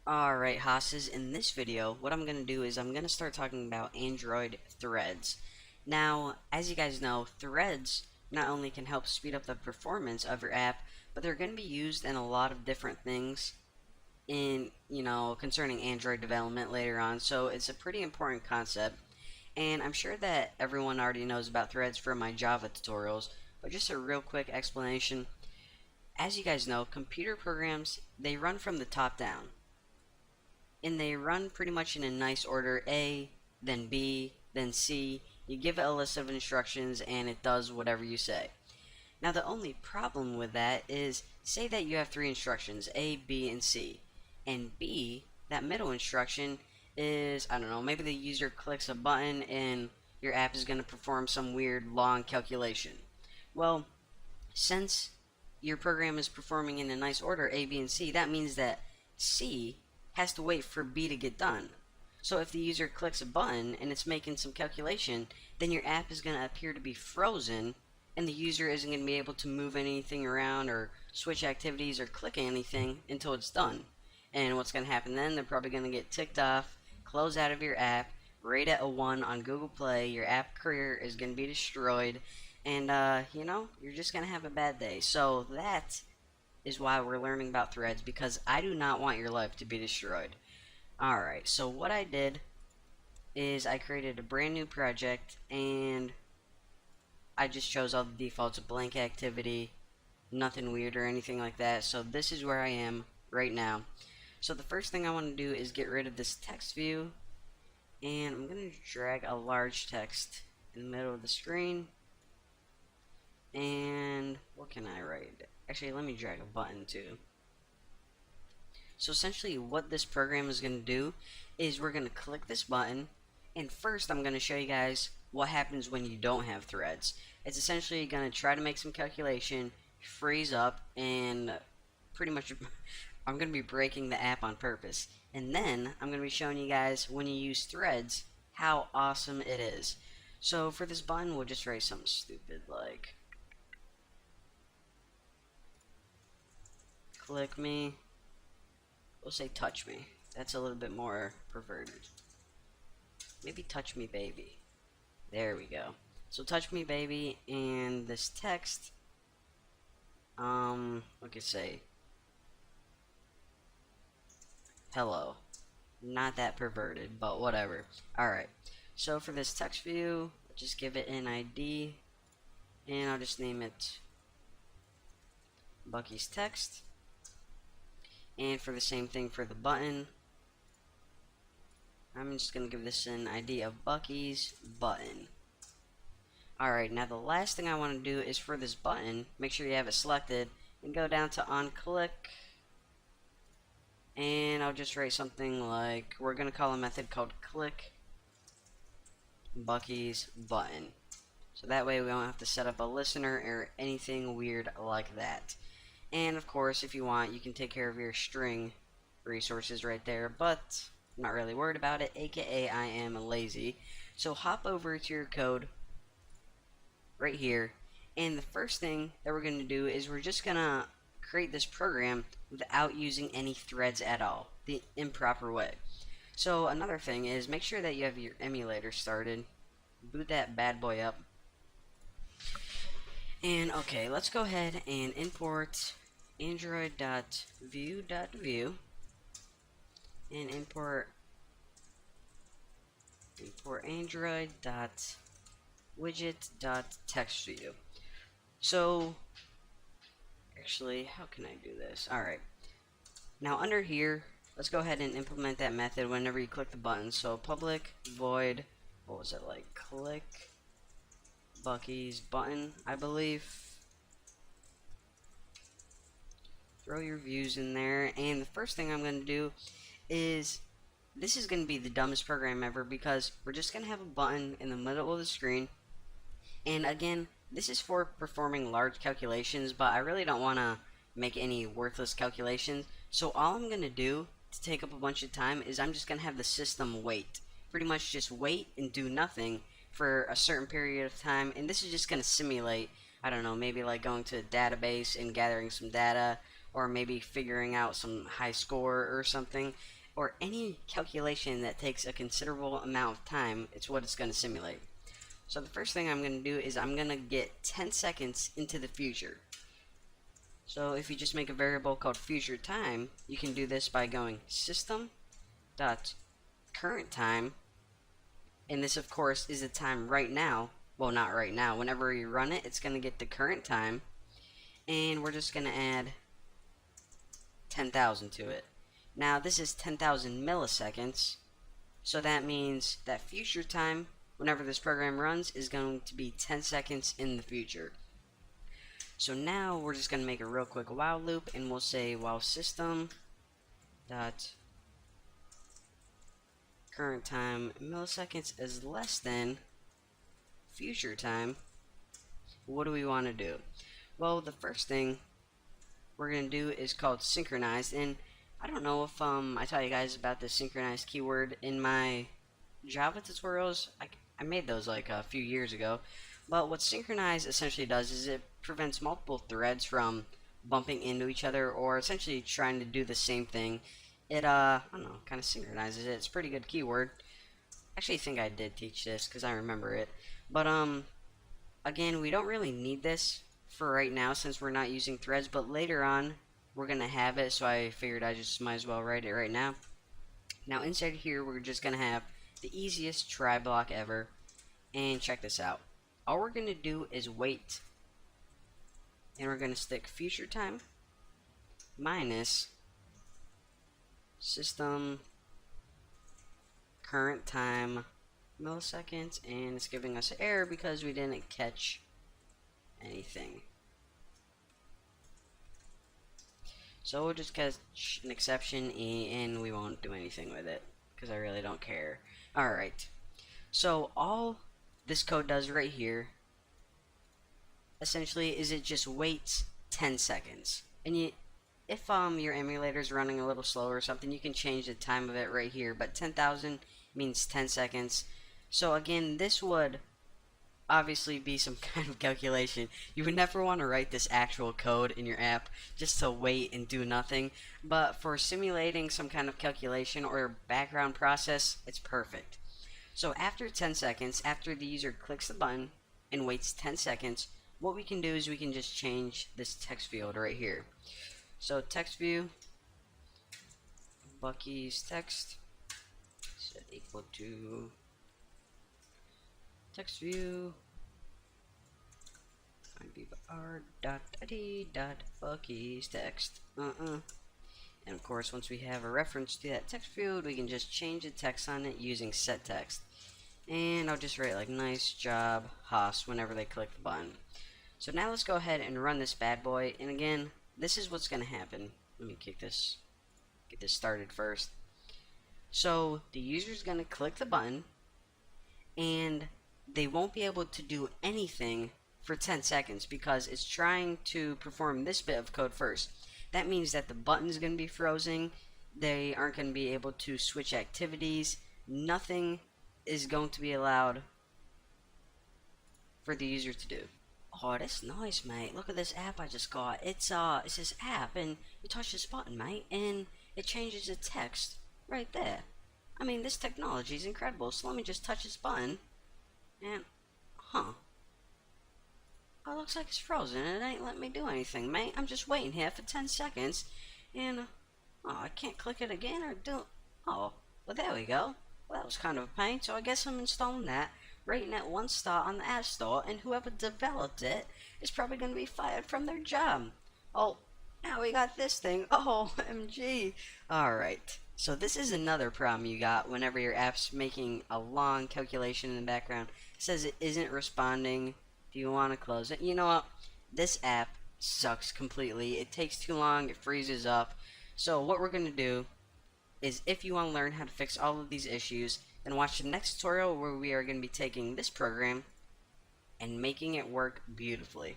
Alright, Hosses, in this video, what I'm going to do is I'm going to start talking about Android threads. Now, as you guys know, threads not only can help speed up the performance of your app, but they're going to be used in a lot of different things concerning Android development later on, so it's a pretty important concept. And I'm sure that everyone already knows about threads from my Java tutorials, but just a real quick explanation. As you guys know, computer programs, they run from the top down, and they run pretty much in a nice order: A, then B, then C. You give it a list of instructions and it does whatever you say. Now the only problem with that is, say that you have three instructions, A, B, and C, and B, that middle instruction is, I don't know, maybe the user clicks a button and your app is going to perform some weird long calculation. Well, since your program is performing in a nice order, A, B, and C, that means that C has to wait for B to get done. So if the user clicks a button and it's making some calculation, then your app is going to appear to be frozen, and the user isn't going to be able to move anything around or switch activities or click anything until it's done. And what's going to happen then, they're probably going to get ticked off, close out of your app, rate it a 1 on Google Play, your app career is going to be destroyed, and you're just going to have a bad day. So that is why we're learning about threads, because I do not want your life to be destroyed. Alright, so what I did is I created a brand new project, and I just chose all the defaults, a blank activity, nothing weird or anything like that. So this is where I am right now. So the first thing I want to do is get rid of this text view, and I'm going to drag a large text in the middle of the screen. And what can I write? Actually, let me drag a button too. So essentially what this program is going to do is we're going to click this button, and first I'm going to show you guys what happens when you don't have threads. It's essentially going to try to make some calculation, freeze up, and pretty much I'm going to be breaking the app on purpose. And then I'm going to be showing you guys, when you use threads, how awesome it is. So for this button, we'll just write something stupid like click me. We'll say touch me. That's a little bit more perverted. Maybe touch me baby. There we go. So touch me baby, and this text, we could say hello. Not that perverted, but whatever. Alright, so for this text view, just give it an ID, and I'll just name it Bucky's text. And for the same thing for the button, I'm just going to give this an ID of Bucky's button. Alright, now the last thing I want to do is for this button, make sure you have it selected, and go down to on click, and I'll just write something like, we're going to call a method called click Bucky's button. So that way we don't have to set up a listener or anything weird like that. And of course, if you want, you can take care of your string resources right there, but I'm not really worried about it, aka I am lazy. So hop over to your code right here, and the first thing that we're going to do is we're just going to create this program without using any threads at all, the improper way. So another thing is, make sure that you have your emulator started, boot that bad boy up, and okay, let's go ahead and import android.view.view and import android.widget.textView. So actually, how can I do this? Alright, now under here, let's go ahead and implement that method whenever you click the button. So public void, what was it, like click Bucky's button, I believe. Throw your views in there, and the first thing I'm going to do is, this is going to be the dumbest program ever, because we're just going to have a button in the middle of the screen, and again, this is for performing large calculations, but I really don't want to make any worthless calculations. So all I'm going to do to take up a bunch of time is I'm just going to have the system wait. Pretty much just wait and do nothing for a certain period of time, and this is just going to simulate, I don't know, maybe like going to a database and gathering some data, or maybe figuring out some high score or something, or any calculation that takes a considerable amount of time, it's what it's going to simulate. So the first thing I'm going to do is I'm going to get 10 seconds into the future. So if you just make a variable called future time, you can do this by going system dot current time, and this of course is the time right now. Well, not right now. Whenever you run it, it's going to get the current time, and we're just going to add 10,000 to it. Now this is 10,000 milliseconds, so that means that future time, whenever this program runs, is going to be 10 seconds in the future. So now we're just going to make a real quick while loop, and we'll say while system dot current time milliseconds is less than future time. What do we want to do? Well, the first thing we're going to do is called synchronized, and I don't know if I tell you guys about the synchronized keyword in my Java tutorials. I made those like a few years ago, but what synchronized essentially does is it prevents multiple threads from bumping into each other or essentially trying to do the same thing. It I don't know, kind of synchronizes it. It's a pretty good keyword. Actually, I think I did teach this because I remember it, but again, we don't really need this for right now since we're not using threads, but later on we're gonna have it, so I figured I just might as well write it right now. Now inside here we're just gonna have the easiest try block ever, and check this out. All we're gonna do is wait, and we're gonna stick future time minus system current time milliseconds, and it's giving us an error because we didn't catch anything. So we'll just catch an exception and we won't do anything with it because I really don't care. Alright, so all this code does right here essentially is it just waits 10 seconds, and if your emulator is running a little slow or something, you can change the time of it right here, but 10,000 means 10 seconds. So again, this would obviously be some kind of calculation. You would never want to write this actual code in your app just to wait and do nothing, but for simulating some kind of calculation or background process, it's perfect. So after 10 seconds, after the user clicks the button and waits 10 seconds, what we can do is we can just change this text field right here. So text view Bucky's text set equal to text view r.id.bucky's text. And of course, once we have a reference to that text field, we can just change the text on it using set text. And I'll just write like nice job Haas whenever they click the button. So now let's go ahead and run this bad boy, and again, this is what's going to happen. Let me get this started first. So the user is going to click the button, and they won't be able to do anything for 10 seconds because it's trying to perform this bit of code first. That means that the button's going to be frozen, they aren't going to be able to switch activities, nothing is going to be allowed for the user to do. Oh, that's nice, mate. Look at this app I just got. It's this app, and you touch this button, mate, and it changes the text right there. I mean, this technology is incredible. So let me just touch this button, and oh, it looks like it's frozen. It ain't letting me do anything, mate. I'm just waiting here for 10 seconds, and oh, I can't click it again or do. Oh, well, there we go. Well, that was kind of a pain. So I guess I'm installing that, rating it 1 star on the App Store, and whoever developed it is probably going to be fired from their job. Oh, now we got this thing. Oh, MG. Alright, so this is another problem you got whenever your app's making a long calculation in the background. It says it isn't responding. Do you want to close it? You know what? This app sucks completely. It takes too long. It freezes up. So what we're going to do is, if you want to learn how to fix all of these issues, then watch the next tutorial where we are going to be taking this program and making it work beautifully.